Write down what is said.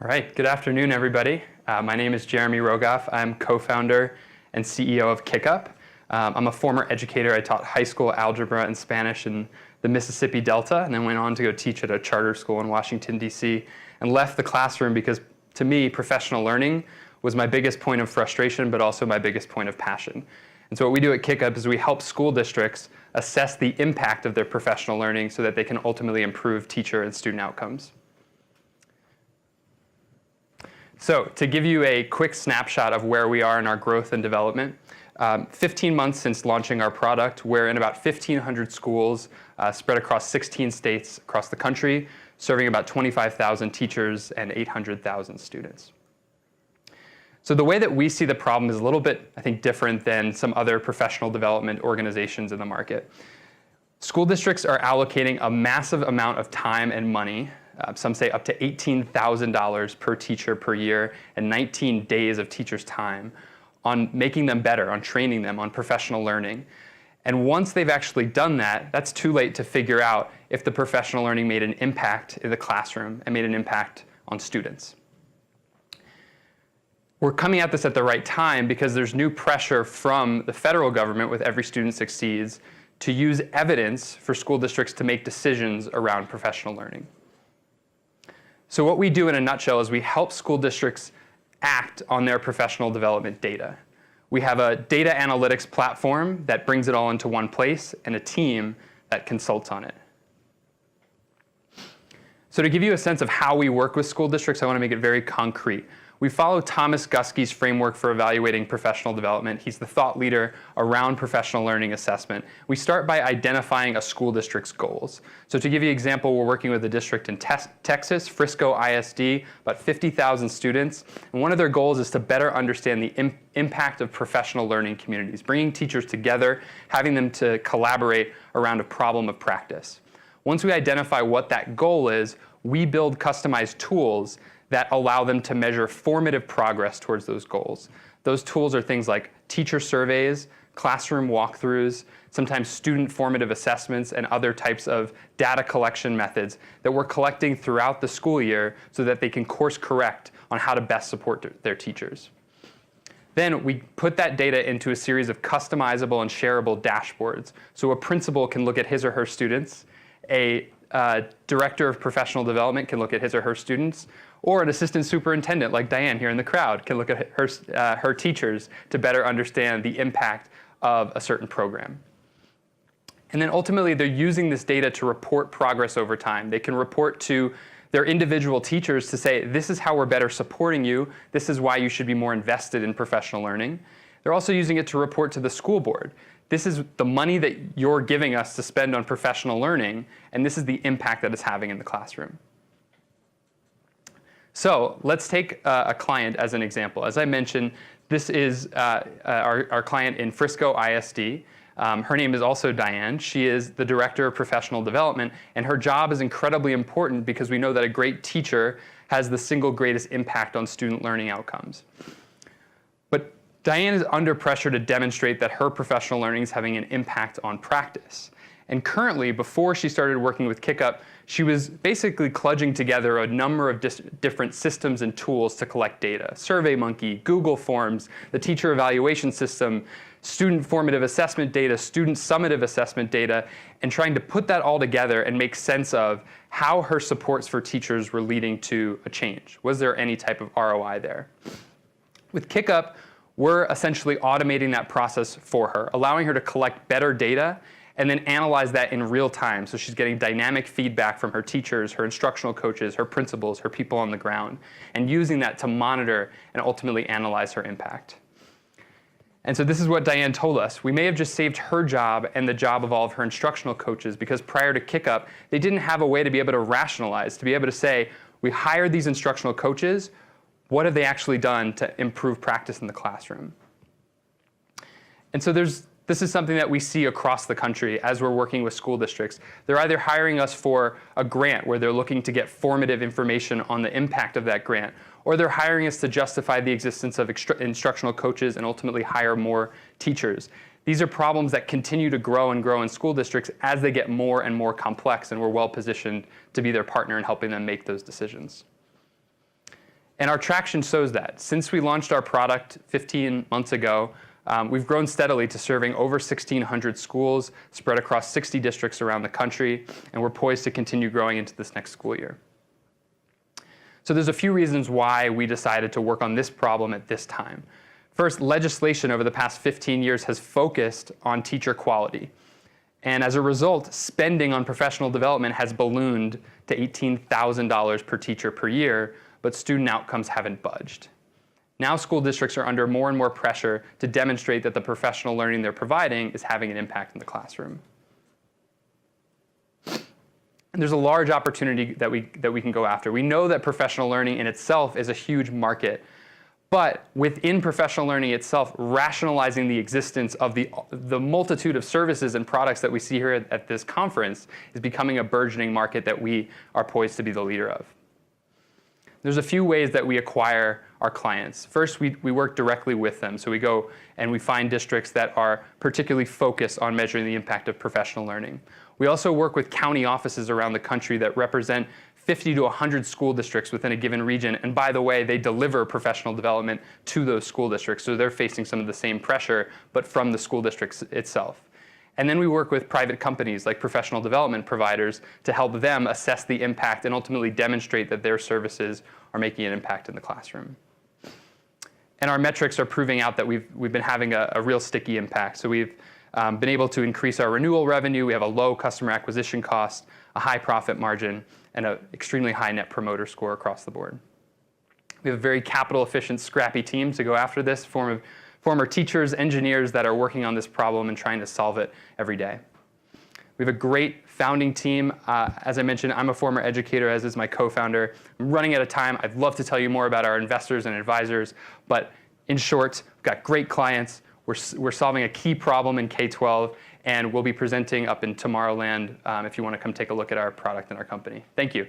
All right, good afternoon, everybody. My name is Jeremy Rogoff. I'm co-founder and CEO of Kickup. I'm a former educator. I taught high school algebra and Spanish in the Mississippi Delta, and then went on to go teach at a charter school in Washington, D.C., and left the classroom because, to me, professional learning was my biggest point of frustration, but also my biggest point of passion. And so what we do at Kickup is we help school districts assess the impact of their professional learning so that they can ultimately improve teacher and student outcomes. So to give you a quick snapshot of where we are in our growth and development, 15 months since launching our product, we're in about 1,500 schools spread across 16 states across the country, serving about 25,000 teachers and 800,000 students. So the way that we see the problem is a little bit, I think, different than some other professional development organizations in the market. School districts are allocating a massive amount of time and money, some say up to $18,000 per teacher per year, and 19 days of teachers' time on making them better, on training them, on professional learning. And once they've actually done that, that's too late to figure out if the professional learning made an impact in the classroom and made an impact on students. We're coming at this at the right time because there's new pressure from the federal government with Every Student Succeeds to use evidence for school districts to make decisions around professional learning. So what we do in a nutshell is we help school districts act on their professional development data. We have a data analytics platform that brings it all into one place and a team that consults on it. So to give you a sense of how we work with school districts, I want to make it very concrete. We follow Thomas Guskey's framework for evaluating professional development. He's the thought leader around professional learning assessment. We start by identifying a school district's goals. So to give you an example, we're working with a district in Texas, Frisco ISD, about 50,000 students. And one of their goals is to better understand the impact of professional learning communities, bringing teachers together, having them to collaborate around a problem of practice. Once we identify what that goal is, we build customized tools that allow them to measure formative progress towards those goals. Those tools are things like teacher surveys, classroom walkthroughs, sometimes student formative assessments, and other types of data collection methods that we're collecting throughout the school year so that they can course correct on how to best support their teachers. Then we put that data into a series of customizable and shareable dashboards. So a principal can look at his or her students, a director of professional development can look at his or her students, or an assistant superintendent like Diane here in the crowd can look at her teachers to better understand the impact of a certain program. And then ultimately, they're using this data to report progress over time. They can report to their individual teachers to say, this is how we're better supporting you. This is why you should be more invested in professional learning. They're also using it to report to the school board. This is the money that you're giving us to spend on professional learning, and this is the impact that it's having in the classroom. So let's take a client as an example. As I mentioned, this is our client in Frisco ISD. Her name is also Diane. She is the director of professional development, and her job is incredibly important because we know that a great teacher has the single greatest impact on student learning outcomes. But Diane is under pressure to demonstrate that her professional learning is having an impact on practice. And currently, before she started working with Kickup, she was basically kludging together a number of different systems and tools to collect data. SurveyMonkey, Google Forms, the teacher evaluation system, student formative assessment data, student summative assessment data, and trying to put that all together and make sense of how her supports for teachers were leading to a change. Was there any type of ROI there? With Kickup, we're essentially automating that process for her, allowing her to collect better data and then analyze that in real time. So she's getting dynamic feedback from her teachers, her instructional coaches, her principals, her people on the ground, and using that to monitor and ultimately analyze her impact. And so this is what Diane told us. We may have just saved her job and the job of all of her instructional coaches because prior to Kickup, they didn't have a way to be able to rationalize, to be able to say, we hired these instructional coaches, what have they actually done to improve practice in the classroom? And so this is something that we see across the country as we're working with school districts. They're either hiring us for a grant where they're looking to get formative information on the impact of that grant, or they're hiring us to justify the existence of instructional coaches and ultimately hire more teachers. These are problems that continue to grow and grow in school districts as they get more and more complex, and we're well positioned to be their partner in helping them make those decisions. And our traction shows that. Since we launched our product 15 months ago, we've grown steadily to serving over 1,600 schools spread across 60 districts around the country, and we're poised to continue growing into this next school year. So there's a few reasons why we decided to work on this problem at this time. First, legislation over the past 15 years has focused on teacher quality. And as a result, spending on professional development has ballooned to $18,000 per teacher per year, but student outcomes haven't budged. Now school districts are under more and more pressure to demonstrate that the professional learning they're providing is having an impact in the classroom. And there's a large opportunity that we can go after. We know that professional learning in itself is a huge market, but within professional learning itself, rationalizing the existence of the multitude of services and products that we see here at this conference is becoming a burgeoning market that we are poised to be the leader of. There's a few ways that we acquire our clients. First, we work directly with them. So we go and we find districts that are particularly focused on measuring the impact of professional learning. We also work with county offices around the country that represent 50 to 100 school districts within a given region. And by the way, they deliver professional development to those school districts. So they're facing some of the same pressure, but from the school districts itself. And then we work with private companies like professional development providers to help them assess the impact and ultimately demonstrate that their services are making an impact in the classroom. And our metrics are proving out that we've been having a real sticky impact. So we've been able to increase our renewal revenue. We have a low customer acquisition cost, a high profit margin, and an extremely high net promoter score across the board. We have a very capital efficient, scrappy team to go after this, former teachers, engineers that are working on this problem and trying to solve it every day. We have a great founding team. As I mentioned, I'm a former educator, as is my co-founder. I'm running out of time. I'd love to tell you more about our investors and advisors, but in short, we've got great clients. We're solving a key problem in K-12, and we'll be presenting up in Tomorrowland if you want to come take a look at our product and our company. Thank you.